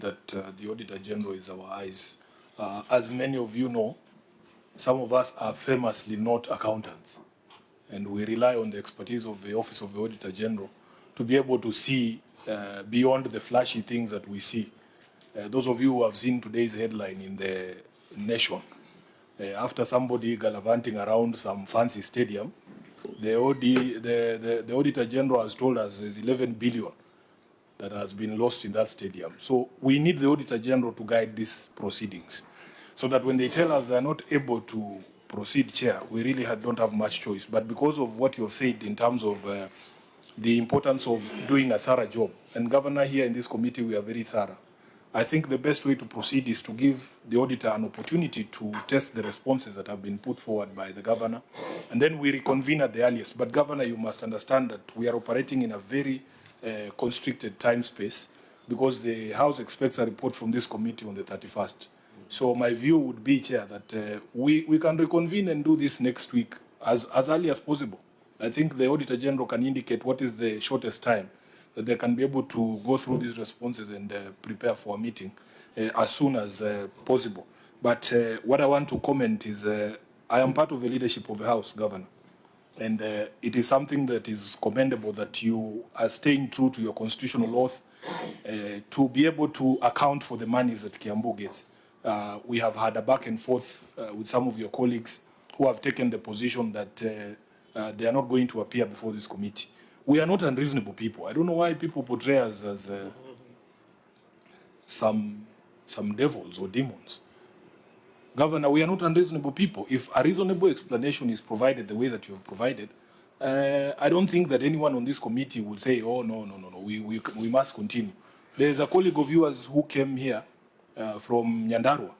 that the Auditor General is our eyes. As many of you know, some of us are famously not accountants, and we rely on the expertise of the Office of the Auditor General to be able to see beyond the flashy things that we see. Those of you who have seen today's headline in the Nation, after somebody gallivanting around some fancy stadium, the Auditor General has told us there's 11 billion that has been lost in that stadium. So we need the Auditor General to guide these proceedings, so that when they tell us they're not able to proceed, Chair, we really don't have much choice. But because of what you've said in terms of the importance of doing a thorough job, and Governor, here in this committee, we are very thorough, I think the best way to proceed is to give the auditor an opportunity to test the responses that have been put forward by the Governor, and then we reconvene at the earliest. But Governor, you must understand that we are operating in a very constricted time space, because the House expects a report from this committee on the 31st. So my view would be, Chair, that we can reconvene and do this next week as early as possible. I think the Auditor General can indicate what is the shortest time that they can be able to go through these responses and prepare for a meeting as soon as possible. But what I want to comment is I am part of the leadership of the House, Governor, and it is something that is commendable that you are staying true to your constitutional oath to be able to account for the monies that Kiambu gets. We have had a back and forth with some of your colleagues who have taken the position that they are not going to appear before this committee. We are not unreasonable people. I don't know why people portray us as some devils or demons. Governor, we are not unreasonable people. If a reasonable explanation is provided the way that you have provided, I don't think that anyone on this committee would say, oh, no, we must continue. There's a colleague of yours who came here from Nyandarua,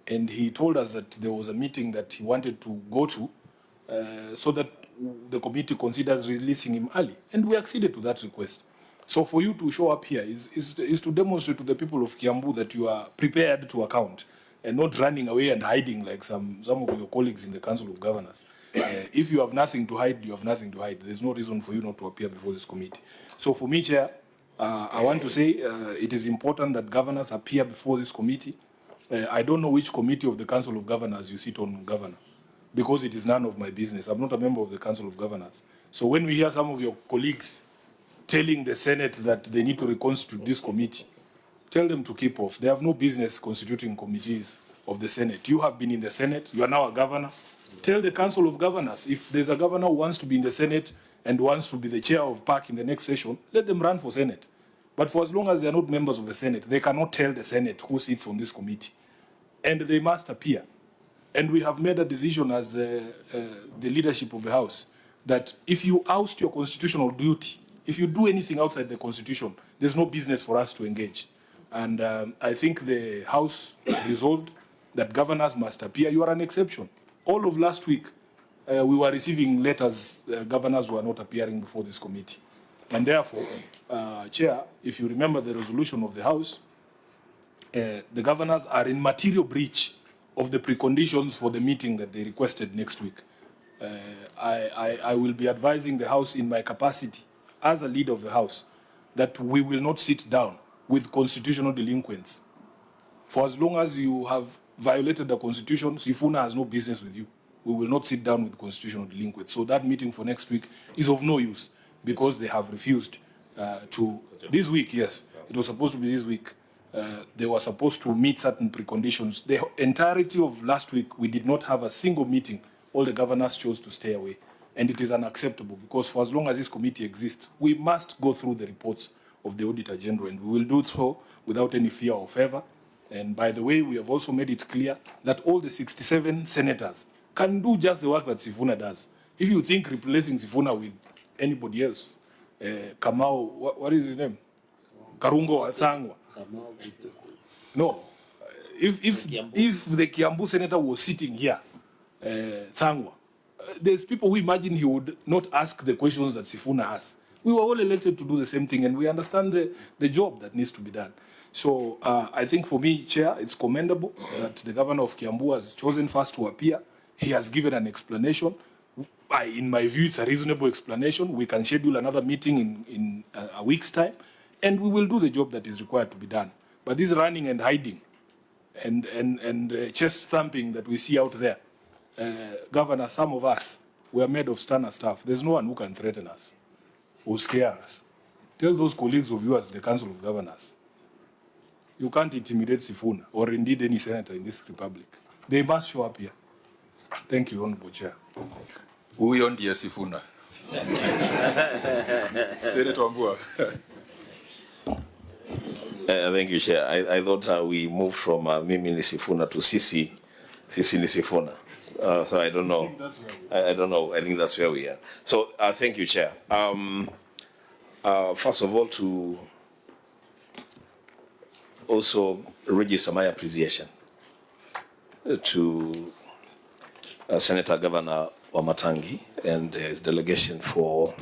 and he told us that there was a meeting that he wanted to go to so that the committee considers releasing him early, and we acceded to that request. So for you to show up here is to demonstrate to the people of Kiambu that you are prepared to account and not running away and hiding like some of your colleagues in the Council of Governors. If you have nothing to hide, you have nothing to hide. There's no reason for you not to appear before this committee. So for me, Chair, I want to say it is important that governors appear before this committee. I don't know which committee of the Council of Governors you sit on, Governor, because it is none of my business. I'm not a member of the Council of Governors. So when we hear some of your colleagues telling the Senate that they need to reconstitute this committee, tell them to keep off. They have no business constituting committees of the Senate. You have been in the Senate. You are now a governor. Tell the Council of Governors, if there's a governor who wants to be in the Senate and wants to be the chair of PAC in the next session, let them run for Senate. But for as long as they are not members of the Senate, they cannot tell the Senate who sits on this committee. And they must appear. And we have made a decision as the leadership of the House that if you oust your constitutional duty, if you do anything outside the Constitution, there's no business for us to engage. And I think the House resolved that governors must appear. You are an exception. All of last week, we were receiving letters, governors were not appearing before this committee. And therefore, Chair, if you remember the resolution of the House, the governors are in material breach of the preconditions for the meeting that they requested next week. I will be advising the House in my capacity as a leader of the House that we will not sit down with constitutional delinquents. For as long as you have violated the Constitution, Sifuna has no business with you. We will not sit down with constitutional delinquents. So that meeting for next week is of no use because they have refused to. This week, yes, it was supposed to be this week. They were supposed to meet certain preconditions. The entirety of last week, we did not have a single meeting. All the governors chose to stay away. And it is unacceptable because for as long as this committee exists, we must go through the reports of the Auditor General, and we will do so without any fear or favor. And by the way, we have also made it clear that all the 67 senators can do just the work that Sifuna does. If you think replacing Sifuna with anybody else, Kamau, what is his name? Karungo Atsangwa. No. If the Kiambu senator was sitting here, Thangwa, there's people who imagine he would not ask the questions that Sifuna asks. We were all elected to do the same thing, and we understand the job that needs to be done. So I think for me, Chair, it's commendable that the governor of Kiambu has chosen first to appear. He has given an explanation. In my view, it's a reasonable explanation. We can schedule another meeting in a week's time, and we will do the job that is required to be done. But this running and hiding and chest thumping that we see out there, Governor, some of us, we are made of sterner stuff. There's no one who can threaten us, who scare us. Tell those colleagues of yours, the Council of Governors, you can't intimidate Sifuna or indeed any senator in this republic. They must show up here. Thank you, Honorable Chair. Huyo ndiye Sifuna. Senator Wambua. Thank you, Chair. I thought we moved from Mimi ni Sifuna to Sisi ni Sifuna. So I don't know. I don't know. I think that's where we are. So thank you, Chair. First of all, to also register my appreciation to Senator Governor Wamatangi and his delegation for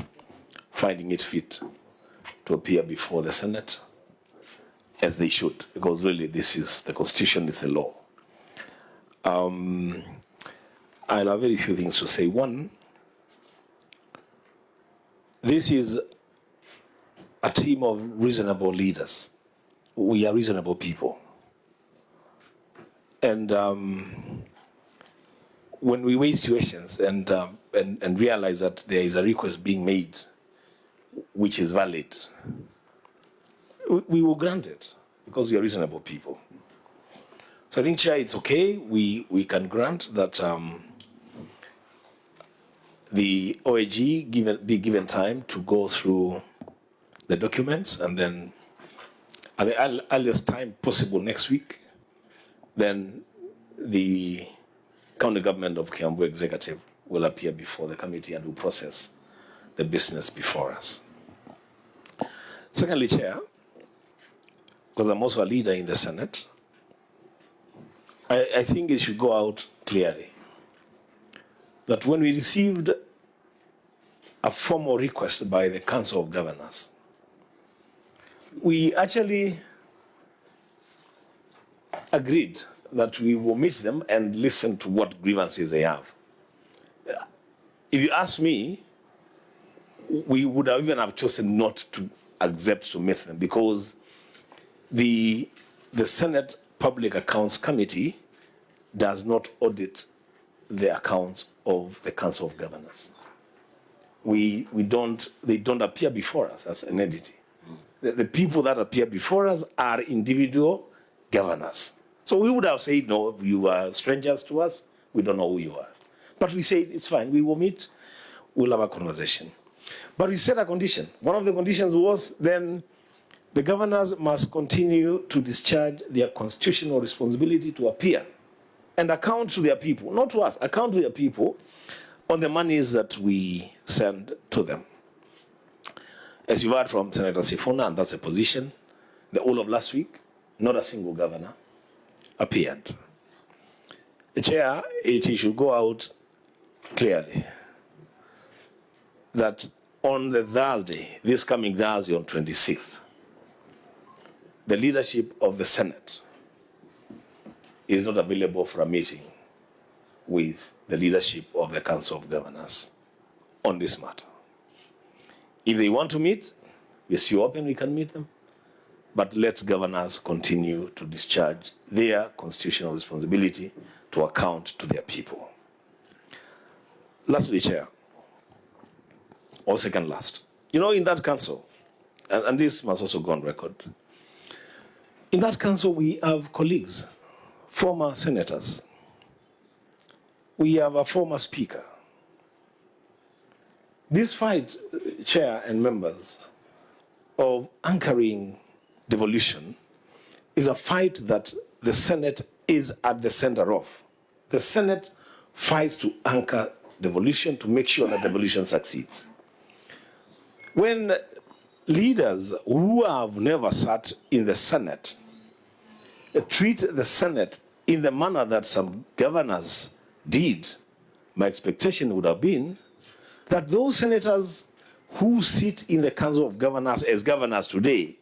finding it fit to appear before the Senate, as they should, because really this is the Constitution, it's a law. I have very few things to say. One, this is a team of reasonable leaders. We are reasonable people. And when we weigh situations and realize that there is a request being made which is valid, we will grant it because we are reasonable people. So I think, Chair, it's okay. We can grant that the OAG be given time to go through the documents, and then at the earliest time possible next week, then the county government of Kiambu executive will appear before the committee and will process the business before us. Secondly, Chair, because I'm also a leader in the Senate, I think it should go out clearly that when we received a formal request by the Council of Governors, we actually agreed that we will meet them and listen to what grievances they have. If you ask me, we would have even have chosen not to accept to meet them because the Senate Public Accounts Committee does not audit the accounts of the Council of Governors. They don't appear before us as an entity. The people that appear before us are individual governors. So we would have said, no, you are strangers to us, we don't know who you are. But we said, it's fine, we will meet, we'll have a conversation. But we set a condition. One of the conditions was then the governors must continue to discharge their constitutional responsibility to appear and account to their people, not to us, account to their people on the monies that we send to them. As you've heard from Senator Sifuna, and that's a position, the whole of last week, not a single governor appeared. The Chair, it should go out clearly that on the Thursday, this coming Thursday on 26th, the leadership of the Senate is not available for a meeting with the leadership of the Council of Governors on this matter. If they want to meet, we're still open, we can meet them. But let governors continue to discharge their constitutional responsibility to account to their people. Lastly, Chair, or second last, you know, in that council, and this must also go on record, in that council we have colleagues, former senators. We have a former speaker. This fight, Chair and members, of anchoring devolution is a fight that the Senate is at the center of. The Senate fights to anchor devolution to make sure that devolution succeeds. When leaders who have never sat in the Senate treat the Senate in the manner that some governors did, my expectation would have been that those senators who sit in the Council of Governors as governors today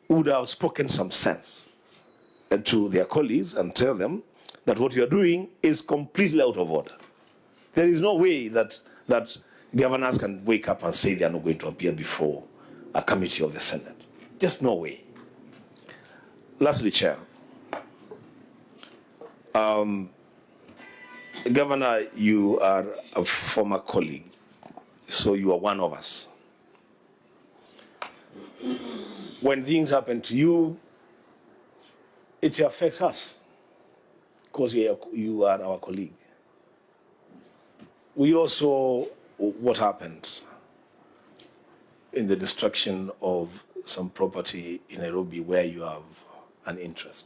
would have spoken some sense to their colleagues and tell them that what you're doing is completely out of order. There is no way that governors can wake up and say they are not going to appear before a committee of the Senate. Just no way. Lastly, Chair, Governor, you are a former colleague, so you are one of us. When things happen to you, it affects us because you are our colleague. We also, what happened in the destruction of some property in Nairobi where you have an interest.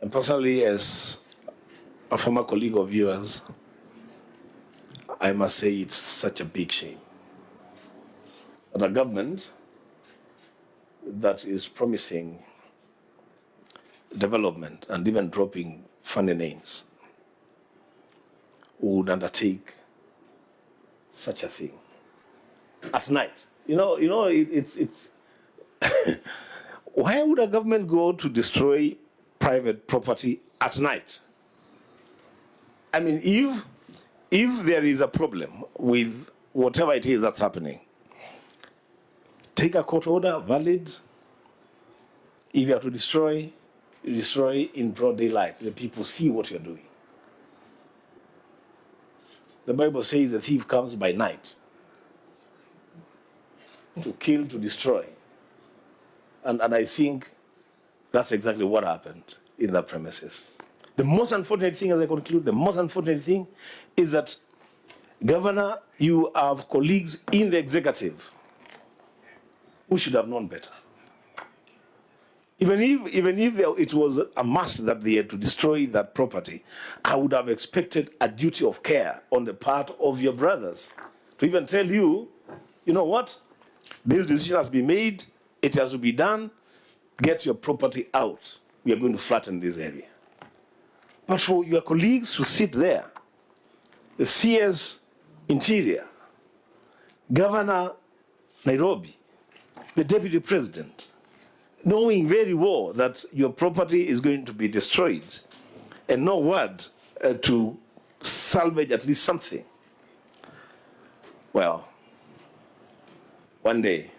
And personally, as a former colleague of yours, I must say it's such a big shame that a government that is promising development and even dropping funny names would undertake such a thing at night. It's why would a government go to destroy private property at night? I mean, if there is a problem with whatever it is that's happening, take a court order, valid. If you have to destroy, you destroy in broad daylight. The people see what you're doing. The Bible says the thief comes by night to kill, to destroy. And I think that's exactly what happened in the premises. The most unfortunate thing, as I conclude, the most unfortunate thing is that, Governor, you have colleagues in the executive who should have known better. Even if it was a must that they had to destroy that property, I would have expected a duty of care on the part of your brothers to even tell you, you know what, this decision has been made, it has to be done, get your property out. We are going to flatten this area. But for your colleagues to sit there, the CS Interior, Governor Nairobi, the Deputy President, knowing very well that your property is going to be destroyed and no word to salvage at least something. Well, one day,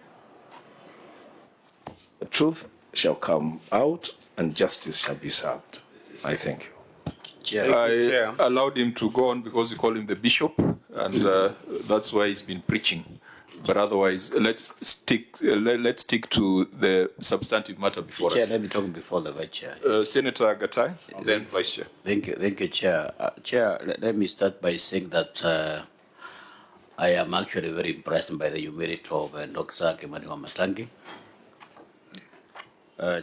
the truth shall come out and justice shall be served. I thank you. I allowed him to go on because we call him the bishop, and that's why he's been preaching. But otherwise, let's stick to the substantive matter before Chair, us. let me talk before the Vice Chair. Senator Gatai, then Vice Chair. Thank you, Chair. Chair, let me start by saying that I am actually very impressed by the humility of Dr. Wamatangi.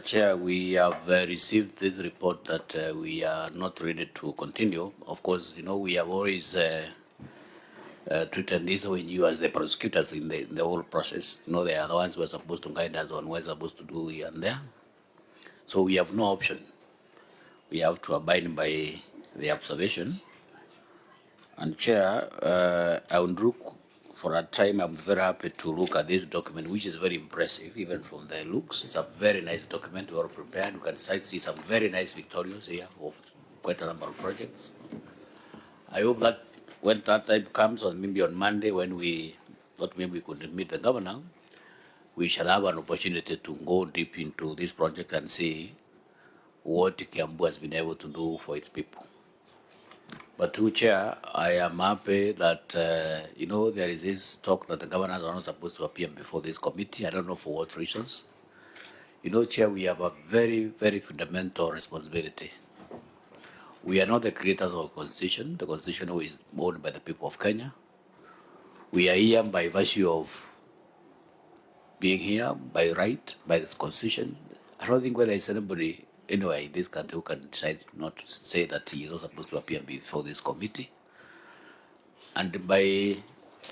Chair, we have received this report that we are not ready to continue. Of course, we have always treated this when you as the prosecutors in the whole process. They are the ones who are supposed to guide us on what we're supposed to do here and there. So we have no option. We have to abide by the observation. And Chair, I would look for a time. I'm very happy to look at this document, which is very impressive, even from the looks. It's a very nice document, well prepared. You can see some very nice victorious here of quite a number of projects. I hope that when that time comes, or maybe on Monday, when we thought maybe we could meet the governor, we shall have an opportunity to go deep into this project and see what Kiambu has been able to do for its people. But to Chair, I am happy that, there is this talk that the governors are not supposed to appear before this committee. I don't know for what reasons. Chair, we have a very, very fundamental responsibility. We are not the creators of the Constitution. The Constitution is owned by the people of Kenya. We are here by virtue of being here, by right, by the Constitution. I don't think whether it's anybody anyway in this country who can decide not to say that he is not supposed to appear before this committee. And by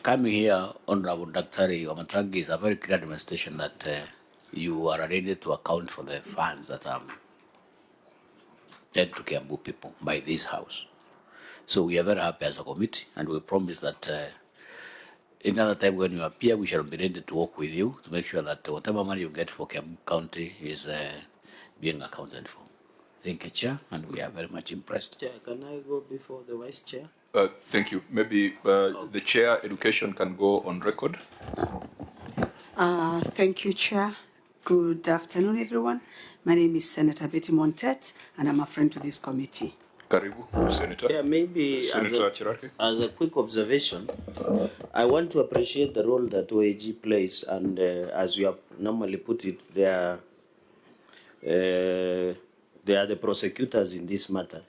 coming here, Honorable Dr. Wamatangi, is a very clear demonstration that you are ready to account for the funds that are sent to Kiambu people by this House. So we are very happy as a committee, and we promise that another time when you appear, we shall be ready to work with you to make sure that whatever money you get for Kiambu County is being accounted for. Thank you, Chair, and we are very much impressed. Chair, can I go before the Vice Chair? Thank you. Maybe the Chair, Education, can go on record. Thank you, Chair. Good afternoon, everyone. My name is Senator Betty Montet, and I'm a friend to this committee. Karibu, Senator. Yeah, maybe Senator Chirake. as a quick observation, I want to appreciate the role that OAG plays, and as we have normally put it, they are the prosecutors in this matter.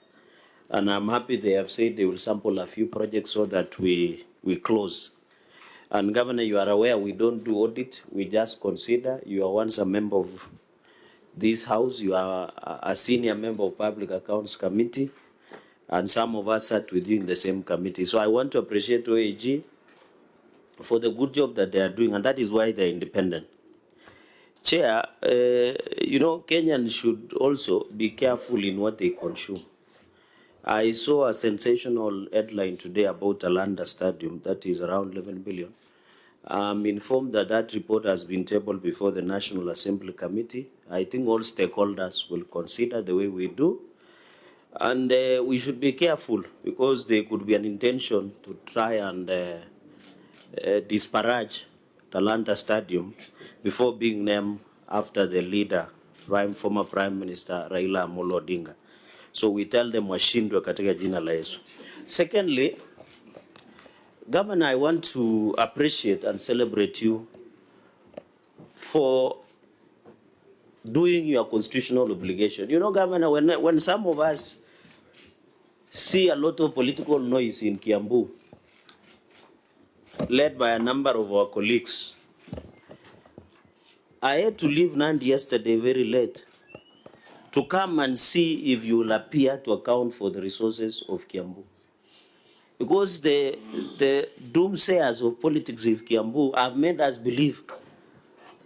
And I'm happy they have said they will sample a few projects so that we close. And Governor, you are aware we don't do audit, we just consider. You are once a member of this house, you are a senior member of Public Accounts Committee, and some of us sat with you in the same committee. So I want to appreciate OAG for the good job that they are doing, and that is why they're independent. Chair, you know, Kenyans should also be careful in what they consume. I saw a sensational headline today about Alanda Stadium that is around 11 billion. I'm informed that that report has been tabled before the National Assembly Committee. I think all stakeholders will consider the way we do. And we should be careful because there could be an intention to try and disparage Talanta Stadium before being named after the leader, former Prime Minister Raila Amolo Odinga. So we tell them washindwe katika jina la Yesu. Secondly, Governor, I want to appreciate and celebrate you for doing your constitutional obligation. You know, Governor, when some of us see a lot of political noise in Kiambu, led by a number of our colleagues, I had to leave Nandi yesterday very late to come and see if you will appear to account for the resources of Kiambu. Because the doomsayers of politics of Kiambu have made us believe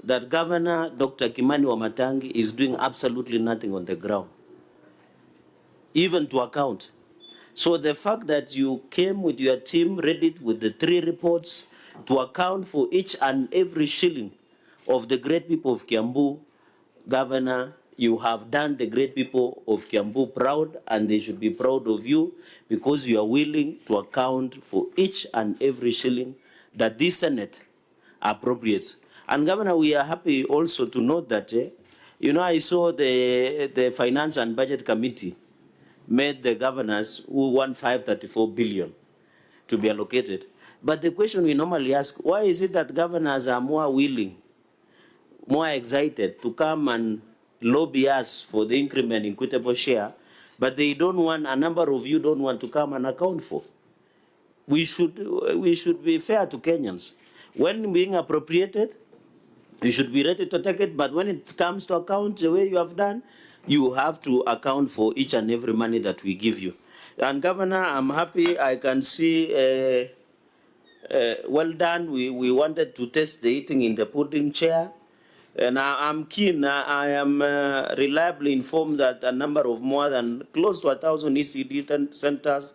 that Governor Dr. Kimani Wamatangi is doing absolutely nothing on the ground, even to account. So the fact that you came with your team ready with the 3 reports to account for each and every shilling of the great people of Kiambu, Governor, you have done the great people of Kiambu proud, and they should be proud of you because you are willing to account for each and every shilling that this Senate appropriates. And Governor, we are happy also to note that, you know, I saw the Finance and Budget Committee made the governors who want 534 billion to be allocated. But the question we normally ask, why is it that governors are more willing, more excited to come and lobby us for the increment in equitable share, but they don't want, a number of you don't want to come and account for? We should be fair to Kenyans. When being appropriated, you should be ready to take it, but when it comes to account the way you have done, you have to account for each and every money that we give you. And Governor, I'm happy I can see, well done. We wanted to test the eating in the pudding, Chair. And I'm keen, I am reliably informed that a number of more than close to 1,000 ECD centers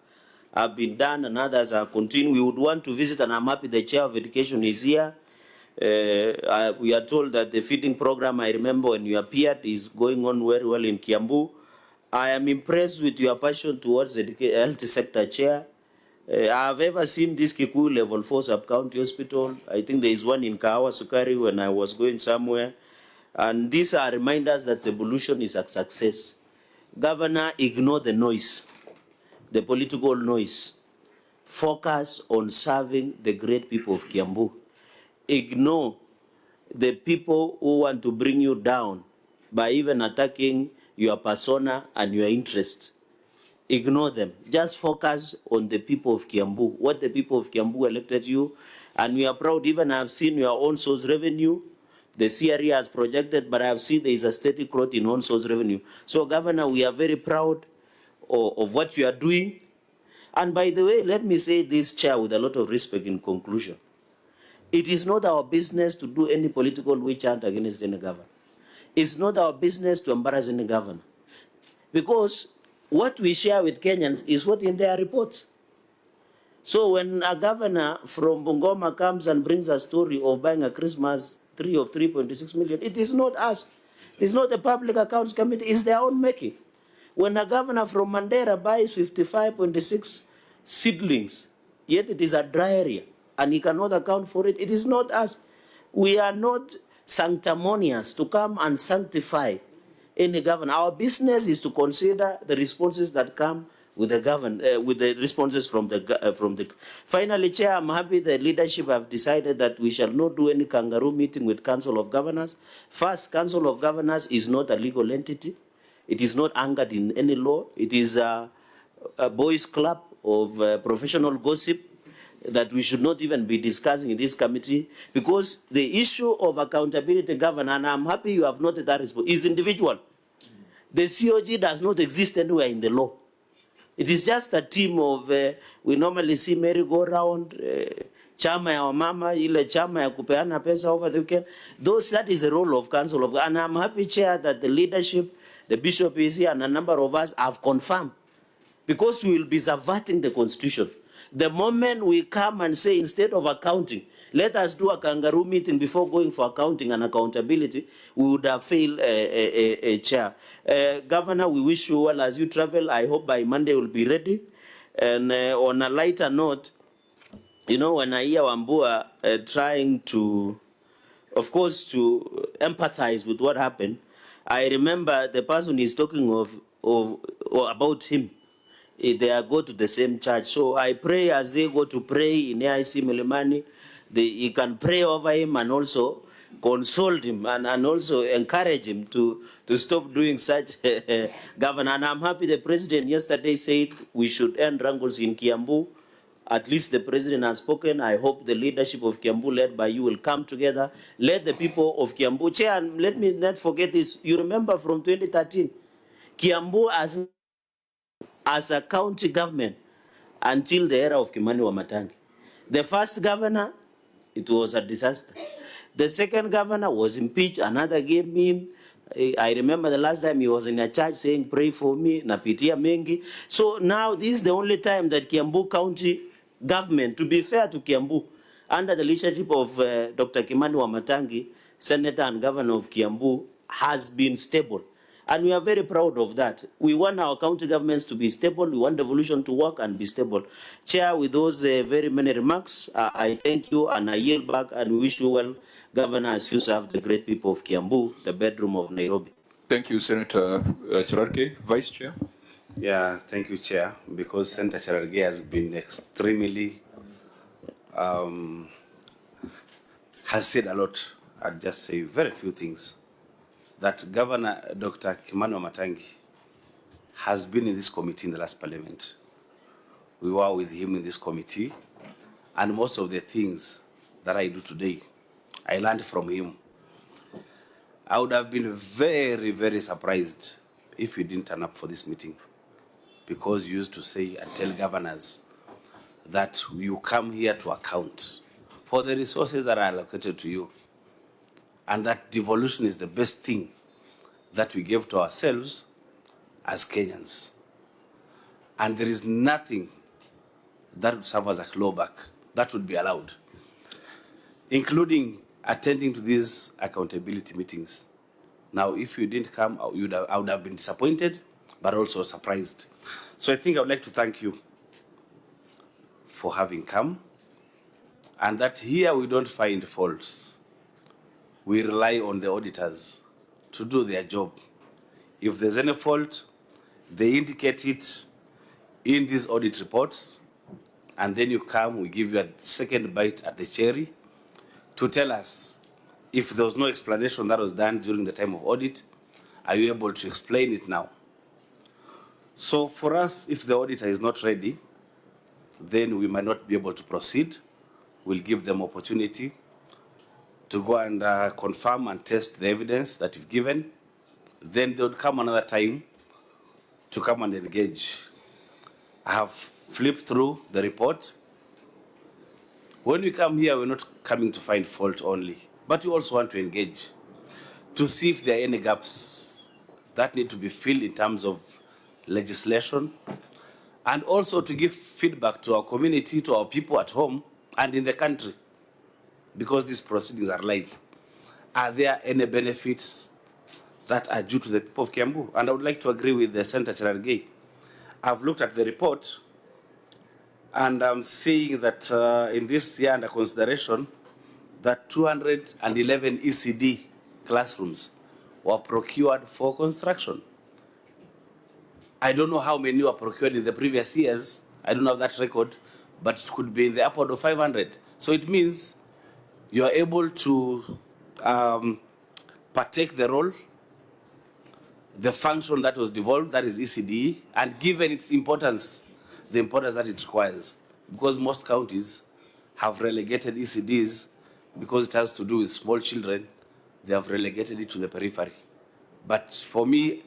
have been done and others are continuing. We would want to visit, and I'm happy the Chair of Education is here. We are told that the feeding program, I remember when you appeared, is going on very well in Kiambu. I am impressed with your passion towards the health sector, Chair. I have ever seen this Kikuyu Level 4 Sub-County Hospital. I think there is one in Kahawa Sukari when I was going somewhere. And these are reminders that the evolution is a success. Governor, ignore the noise, the political noise. Focus on serving the great people of Kiambu. Ignore the people who want to bring you down by even attacking your persona and your interest. Ignore them. Just focus on the people of Kiambu, what the people of Kiambu elected you. And we are proud, even I have seen your own source revenue. The CRE has projected, but I have seen there is a steady growth in own source revenue. So, Governor, we are very proud of what you are doing. And by the way, let me say this, Chair, with a lot of respect in conclusion. It is not our business to do any political witch hunt against any governor. It's not our business to embarrass any governor. Because what we share with Kenyans is what in their reports. So when a governor from Bungoma comes and brings a story of buying a Christmas tree of 3.6 million, it is not us. It's not the Public Accounts Committee, it's their own making. When a governor from Mandera buys 55.6 seedlings, yet it is a dry area, and he cannot account for it, it is not us. We are not sanctimonious to come and sanctify any governor. Our business is to consider the responses that come with the with the responses from the. Finally, Chair, I'm happy the leadership have decided that we shall not do any kangaroo meeting with Council of Governors. First, Council of Governors is not a legal entity. It is not anchored in any law. It is a boys' club of professional gossip that we should not even be discussing in this committee, because the issue of accountability, Governor, and I'm happy you have noted that response, is individual. The COG does not exist anywhere in the law. It is just a team of, we normally see merry-go-round, chama ya mama, ile chama ya kupeana pesa over the weekend. That is the role of Council of, and I'm happy, Chair, that the leadership, the Bishop is here, and a number of us have confirmed, because we will be subverting the Constitution. The moment we come and say, instead of accounting, let us do a kangaroo meeting before going for accounting and accountability, we would have failed a Chair. Governor, we wish you well as you travel. I hope by Monday we'll be ready. And on a lighter note, you know, when I hear Wambua trying to, of course, to empathize with what happened, I remember the person is talking or about him. They go to the same church. So I pray as they go to pray in AIC Milimani, he can pray over him and also console him and also encourage him to stop doing such, Governor. And I'm happy the President yesterday said we should end wrangles in Kiambu. At least the President has spoken. I hope the leadership of Kiambu, led by you, will come together. Let the people of Kiambu, Chair, and let me not forget this. You remember from 2013, Kiambu as a county government until the era of Kimani Wamatangi. The first governor, it was a disaster. The second governor was impeached, another came in. I remember the last time he was in a church saying, pray for me, napitia mengi. So now this is the only time that Kiambu County government, to be fair to Kiambu, under the leadership of Dr. Kimani Wamatangi, Senator and Governor of Kiambu, has been stable. And we are very proud of that. We want our county governments to be stable. We want devolution to work and be stable. Chair, with those very many remarks, I thank you and I yield back and wish you well, Governor, as you serve the great people of Kiambu, the bedroom of Nairobi. Thank you, Senator Cherargei. Vice Chair. Yeah, thank you, Chair, because Senator Cherargei has been extremely, has said a lot. I'll just say very few things. That Governor Dr. Kimani Wamatangi has been in this committee in the last parliament. We were with him in this committee, and most of the things that I do today, I learned from him. I would have been very, very surprised if you didn't turn up for this meeting, because you used to say and tell governors that you come here to account for the resources that are allocated to you, and that devolution is the best thing that we gave to ourselves as Kenyans. And there is nothing that would serve as a clawback that would be allowed, including attending to these accountability meetings. Now, if you didn't come, I would have been disappointed, but also surprised. So I think I would like to thank you for having come, and that here we don't find faults. We rely on the auditors to do their job. If there's any fault, they indicate it in these audit reports, and then you come, we give you a second bite at the cherry to tell us if there was no explanation that was done during the time of audit, are you able to explain it now? So for us, if the auditor is not ready, then we might not be able to proceed. We'll give them opportunity to go and confirm and test the evidence that you've given. Then they would come another time to come and engage. I have flipped through the report. When we come here, we're not coming to find fault only, but we also want to engage to see if there are any gaps that need to be filled in terms of legislation, and also to give feedback to our community, to our people at home and in the country, because these proceedings are live. Are there any benefits that are due to the people of Kiambu? And I would like to agree with the Senator Cherargei. I've looked at the report, and I'm seeing that in this year under consideration, that 211 ECD classrooms were procured for construction. I don't know how many were procured in the previous years. I don't have that record, but it could be in the upward of 500. So it means you are able to partake the role, the function that was devolved, that is ECD, and given its importance, the importance that it requires. Because most counties have relegated ECDs because it has to do with small children, they have relegated it to the periphery. But for me,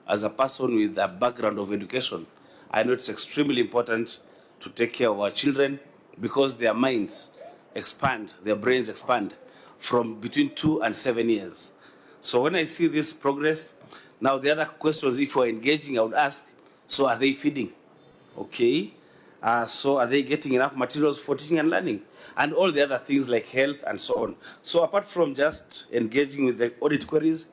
as a person with a background of education, I know it's extremely important to take care of our children because their minds expand, their brains expand from between 2 and 7 years. So when I see this progress, now the other questions, if we're engaging, I would ask, so are they feeding? Okay. So are they getting enough materials for teaching and learning? And all the other things like health and so on. So apart from just engaging with the audit queries,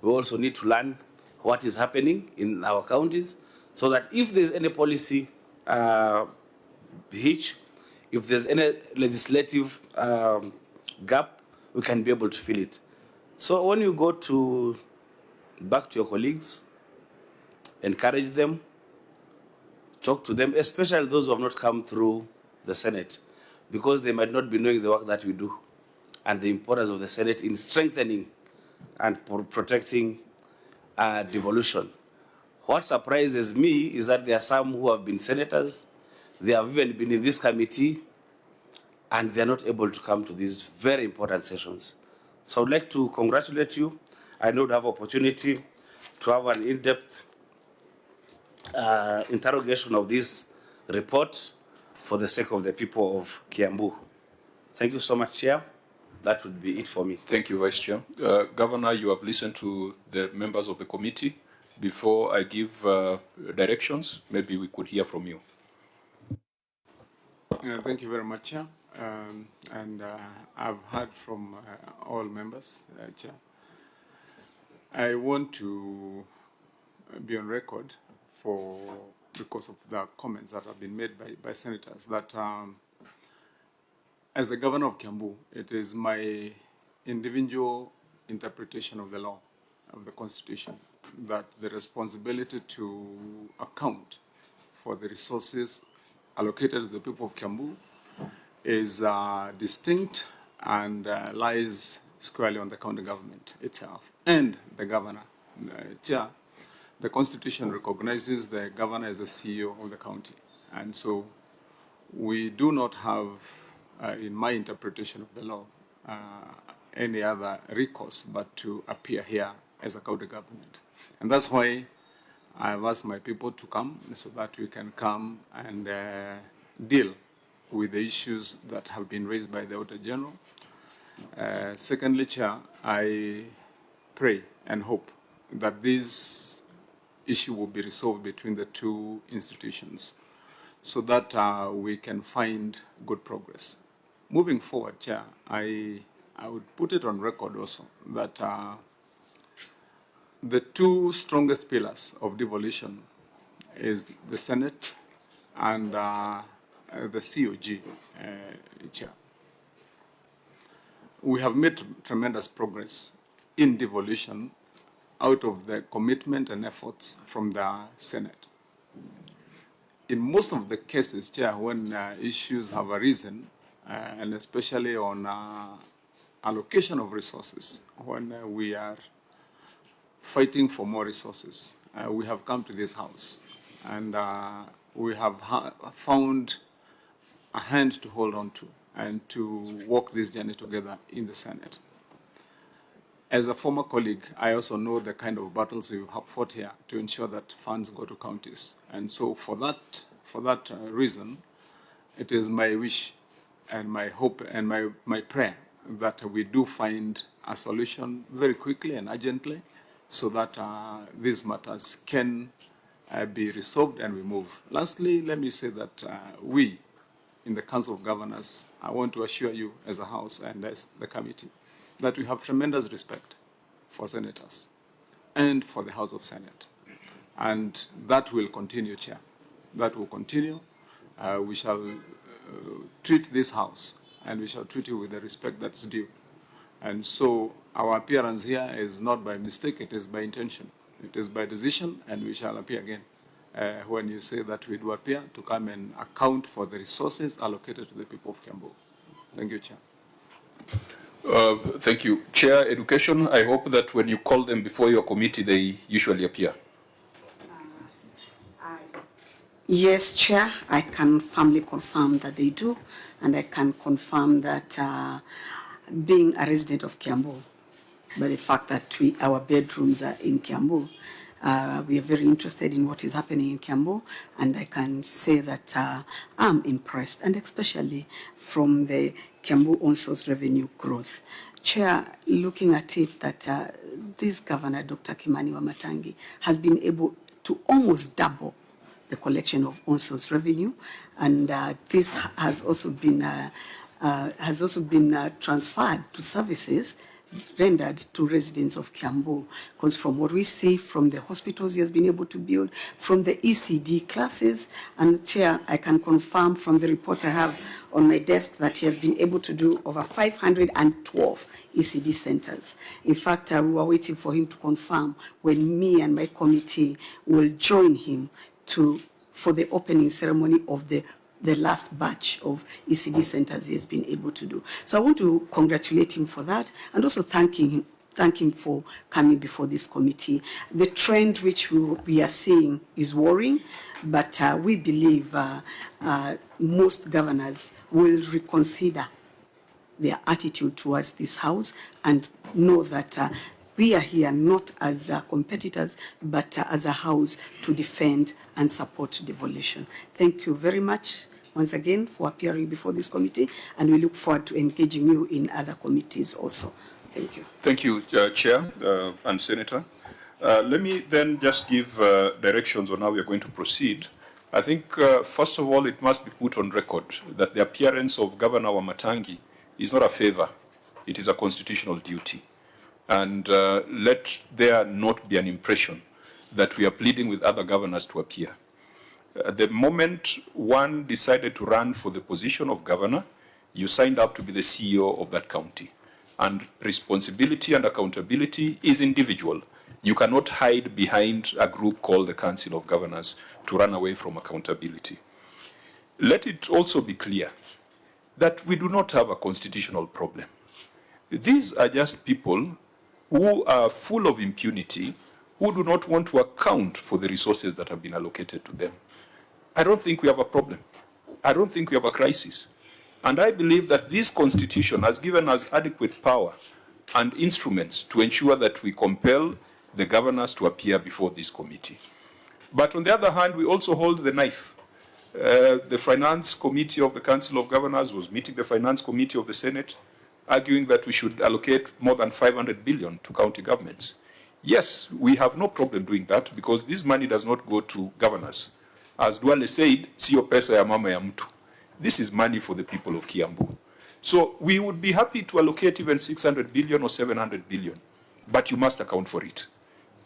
we also need to learn what is happening in our counties so that if there's any policy hitch, if there's any legislative gap, we can be able to fill it. So when you go back to your colleagues, encourage them, talk to them, especially those who have not come through the Senate, because they might not be knowing the work that we do and the importance of the Senate in strengthening and protecting devolution. What surprises me is that there are some who have been senators, they have even been in this committee, and they're not able to come to these very important sessions. So I'd like to congratulate you. I know you have opportunity to have an in-depth interrogation of this report for the sake of the people of Kiambu. Thank you so much, Chair. That would be it for me. Thank you, Vice Chair. Governor, you have listened to the members of the committee. Before I give directions, maybe we could hear from you. Thank you very much, Chair. I've heard from all members, Chair. I want to be on record because of the comments that have been made by senators that as the governor of Kiambu, it is my individual interpretation of the law, of the Constitution, that the responsibility to account for the resources allocated to the people of Kiambu is distinct and lies squarely on the county government itself and the governor. Chair, the Constitution recognizes the governor as the CEO of the county. And so we do not have, in my interpretation of the law, any other recourse but to appear here as a county government. And that's why I've asked my people to come so that we can come and deal with the issues that have been raised by the Auditor General. Secondly, Chair, I pray and hope that this issue will be resolved between the two institutions so that we can find good progress. Moving forward, Chair, I would put it on record also that the two strongest pillars of devolution is the Senate and the COG, Chair. We have made tremendous progress in devolution out of the commitment and efforts from the Senate. In most of the cases, Chair, when issues have arisen, and especially on allocation of resources, when we are fighting for more resources, we have come to this house and we have found a hand to hold on to and to walk this journey together in the Senate. As a former colleague, I also know the kind of battles we have fought here to ensure that funds go to counties. And so for that reason, it is my wish and my hope and my prayer that we do find a solution very quickly and urgently so that these matters can be resolved and we move. Lastly, let me say that we, in the Council of Governors, I want to assure you as a House and as the committee that we have tremendous respect for senators and for the House of Senate. And that will continue, Chair. That will continue. We shall treat this House and we shall treat you with the respect that's due. And so our appearance here is not by mistake, it is by intention. It is by decision, and we shall appear again. When you say that we do appear to come and account for the resources allocated to the people of Kiambu. Thank you, Chair. Thank you. Chair, Education, I hope that when you call them before your committee, they usually appear. Yes, Chair, I can firmly confirm that they do, and I can confirm that being a resident of Kiambu, by the fact that our bedrooms are in Kiambu, we are very interested in what is happening in Kiambu, and I can say that I'm impressed, and especially from the Kiambu on-source revenue growth. Chair, looking at it, that this governor, Dr. Kimani Wamatangi, has been able to almost double the collection of on-source revenue, and this has also been transferred to services rendered to residents of Kiambu, because from what we see from the hospitals he has been able to build, from the ECD classes, and Chair, I can confirm from the reports I have on my desk that he has been able to do over 512 ECD centers. In fact, we were waiting for him to confirm when me and my committee will join him for the opening ceremony of the last batch of ECD centers he has been able to do. So I want to congratulate him for that, and also thank him for coming before this committee. The trend which we are seeing is worrying, but we believe most governors will reconsider their attitude towards this house and know that we are here not as competitors, but as a house to defend and support devolution. Thank you very much once again for appearing before this committee, and we look forward to engaging you in other committees also. Thank you. Thank you, Chair and Senator. Let me then just give directions on how we are going to proceed. I think, first of all, it must be put on record that the appearance of Governor Wamatangi is not a favor. It is a constitutional duty. And let there not be an impression that we are pleading with other governors to appear. At the moment one decided to run for the position of governor, you signed up to be the CEO of that county. And responsibility and accountability is individual. You cannot hide behind a group called the Council of Governors to run away from accountability. Let it also be clear that we do not have a constitutional problem. These are just people who are full of impunity, who do not want to account for the resources that have been allocated to them. I don't think we have a problem. I don't think we have a crisis. And I believe that this constitution has given us adequate power and instruments to ensure that we compel the governors to appear before this committee. But on the other hand, we also hold the knife. The Finance Committee of the Council of Governors was meeting the Finance Committee of the Senate, arguing that we should allocate more than 500 billion to county governments. Yes, we have no problem doing that because this money does not go to governors. As Duale said, siyo pesa ya mama ya mtu. This is money for the people of Kiambu. So we would be happy to allocate even 600 billion or 700 billion, but you must account for it.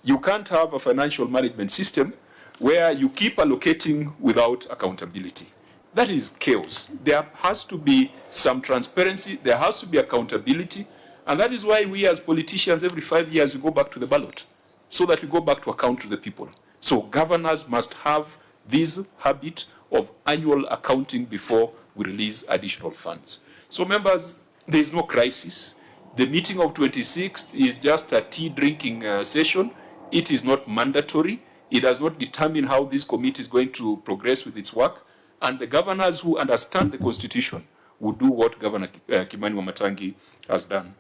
You can't have a financial management system where you keep allocating without accountability. That is chaos. There has to be some transparency, there has to be accountability, and that is why we as politicians every 5 years we go back to the ballot, so that we go back to account to the people. So governors must have this habit of annual accounting before we release additional funds. So members, there is no crisis. The meeting of 26th is just a tea drinking session. It is not mandatory. It does not determine how this committee is going to progress with its work. And the governors who understand the constitution will do what Governor Kimani Wamatangi has done.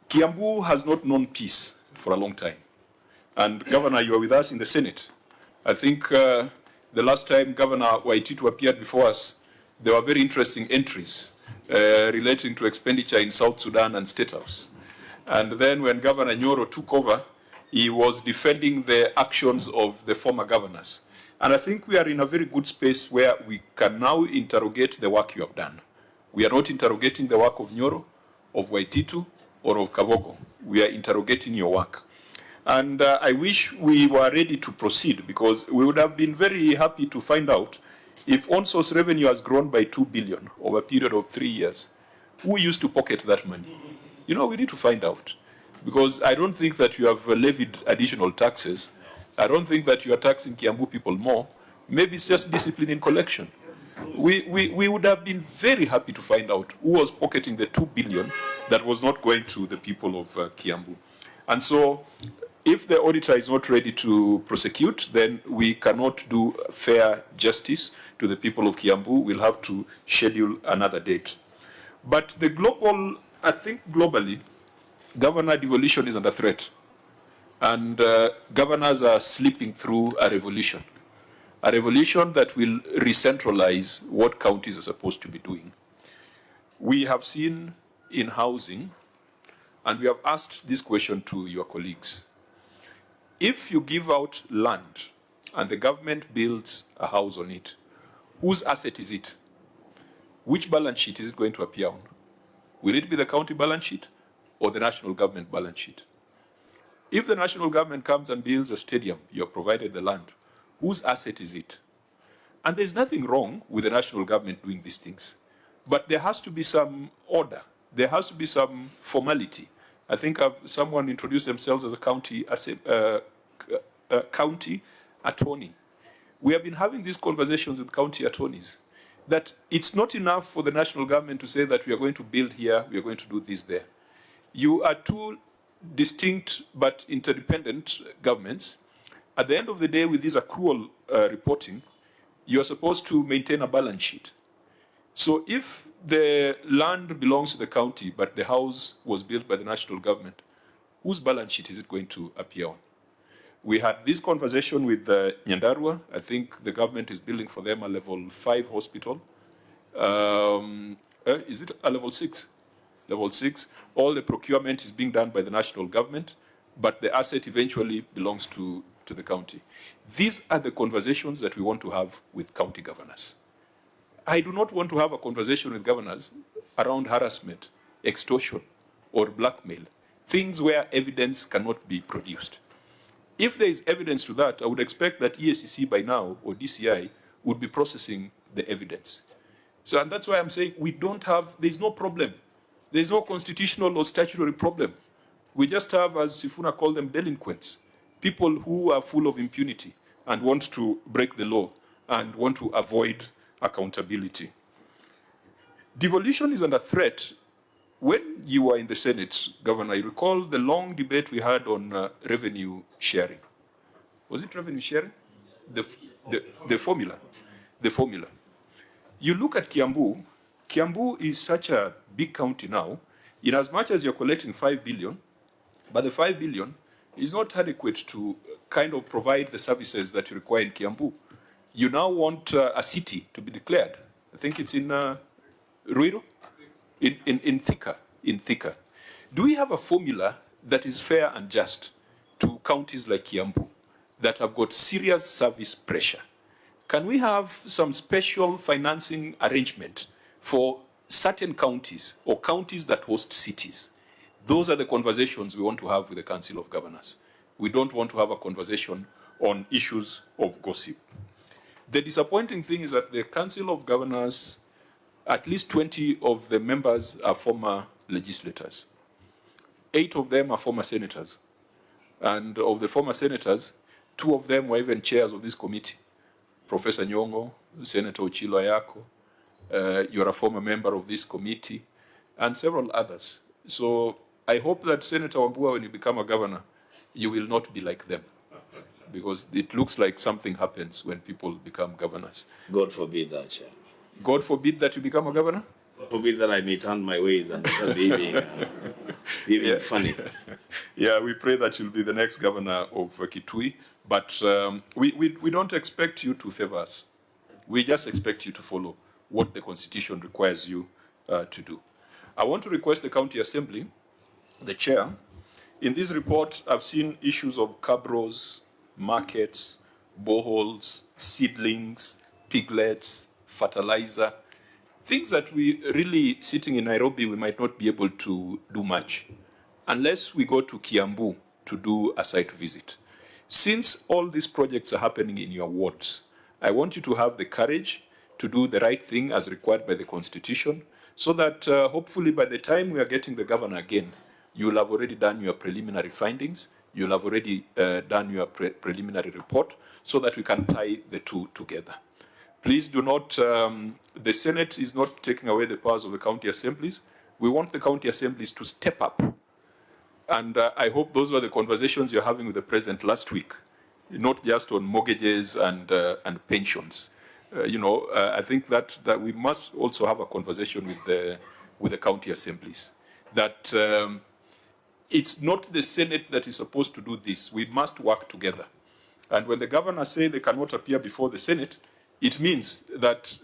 Kiambu has not known peace for a long time. And Governor, you are with us in the Senate. I think the last time Governor Waititu appeared before us, there were very interesting entries relating to expenditure in South Sudan and State House. And then when Governor Nyoro took over, he was defending the actions of the former governors. And I think we are in a very good space where we can now interrogate the work you have done. We are not interrogating the work of Nyoro, of Waititu, or of Kavogo. We are interrogating your work. And I wish we were ready to proceed because we would have been very happy to find out If on-source revenue has grown by 2 billion over a period of 3 years, who used to pocket that money? You know, we need to find out. Because I don't think that you have levied additional taxes. I don't think that you are taxing Kiambu people more. Maybe it's just discipline in collection. We would have been very happy to find out who was pocketing the 2 billion that was not going to the people of Kiambu. And so, if the auditor is not ready to prosecute, then we cannot do fair justice to the people of Kiambu. We'll have to schedule another date. But the global, I think globally, governor devolution is under threat. And governors are slipping through a revolution that will re-centralize what counties are supposed to be doing. We have seen in housing, and we have asked this question to your colleagues. If you give out land and the government builds a house on it, whose asset is it? Which balance sheet is it going to appear on? Will it be the county balance sheet or the national government balance sheet? If the national government comes and builds a stadium, you have provided the land, whose asset is it? And there's nothing wrong with the national government doing these things. But there has to be some order. There has to be some formality. I think someone introduced themselves as a county attorney. We have been having these conversations with county attorneys that it's not enough for the national government to say that we are going to build here, we are going to do this there. You are two distinct but interdependent governments. At the end of the day, with this accrual reporting, you are supposed to maintain a balance sheet. So if the land belongs to the county, but the house was built by the national government, whose balance sheet is it going to appear on? We had this conversation with Nyandarua. I think the government is building for them a level 5 hospital. Is it a level 6? Level 6. All the procurement is being done by the national government, but the asset eventually belongs to the county. These are the conversations that we want to have with county governors. I do not want to have a conversation with governors around harassment, extortion, or blackmail, things where evidence cannot be produced. If there is evidence to that, I would expect that EACC by now, or DCI, would be processing the evidence. So, and that's why I'm saying there's no problem. There's no constitutional or statutory problem. We just have, as Sifuna called them, delinquents, people who are full of impunity and want to break the law and want to avoid accountability. Devolution is under threat. When you were in the Senate, Governor, I recall the long debate we had on revenue sharing. Was it revenue sharing? The formula. The formula. You look at Kiambu. Kiambu is such a big county now, in as much as you're collecting 5 billion, but the 5 billion is not adequate to kind of provide the services that you require in Kiambu. You now want a city to be declared. I think it's in Ruiru? In Thika. Do we have a formula that is fair and just to counties like Kiambu that have got serious service pressure? Can we have some special financing arrangement for certain counties or counties that host cities? Those are the conversations we want to have with the Council of Governors. We don't want to have a conversation on issues of gossip. The disappointing thing is that the Council of Governors, at least 20 of the members are former legislators. 8 of them are former senators. And of the former senators, 2 of them were even chairs of this committee. Professor Nyongo, Senator Ochilo Ayako, you're a former member of this committee, and several others. So I hope that Senator Wambua, when you become a governor, you will not be like them. Because it looks like something happens when people become governors. God forbid that, Chair. God forbid that you become a governor? God forbid that I may turn my ways and start behaving funny. Yeah, we pray that you'll be the next governor of Kitui. But we don't expect you to favor us. We just expect you to follow what the Constitution requires you to do. I want to request the County Assembly, the chair. In this report, I've seen issues of cabros, markets, boreholes, seedlings, piglets, fertilizer, things that we really, sitting in Nairobi, we might not be able to do much unless we go to Kiambu to do a site visit. Since all these projects are happening in your wards, I want you to have the courage to do the right thing as required by the Constitution, so that hopefully by the time we are getting the governor again, you will have already done your preliminary findings, you'll have already done your preliminary report, so that we can tie the two together. Please do not, the Senate is not taking away the powers of the county assemblies. We want the county assemblies to step up. And I hope those were the conversations you're having with the president last week, not just on mortgages and pensions. I think that we must also have a conversation with the county assemblies. That it's not the Senate that is supposed to do this. We must work together. And when the governors say they cannot appear before the Senate, it means that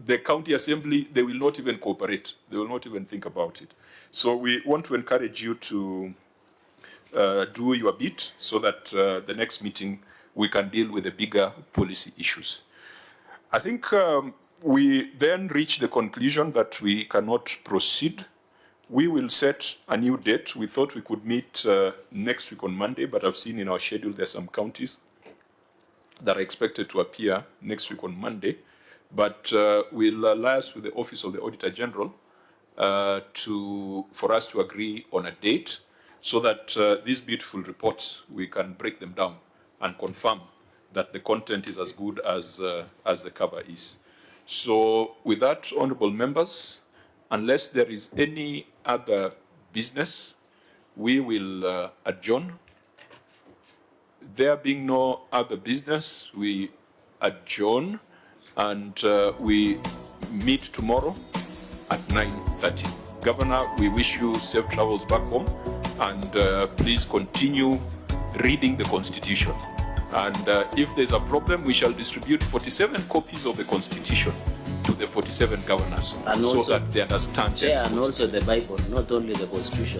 the county assembly, they will not even cooperate. They will not even think about it. So we want to encourage you to do your bit so that the next meeting we can deal with the bigger policy issues. I think we then reach the conclusion that we cannot proceed. We will set a new date. We thought we could meet next week on Monday, but I've seen in our schedule there's some counties that are expected to appear next week on Monday. But we'll liaise with the Office of the Auditor General for us to agree on a date so that these beautiful reports, we can break them down and confirm that the content is as good as the cover is. So with that, honorable members, unless there is any other business, we will adjourn. There being no other business, we adjourn and we meet tomorrow at 9:30. Governor, we wish you safe travels back home, and please continue reading the Constitution. And if there's a problem, we shall distribute 47 copies of the Constitution to the 47 governors, and so also, that they understand. and also the Bible, not only the Constitution.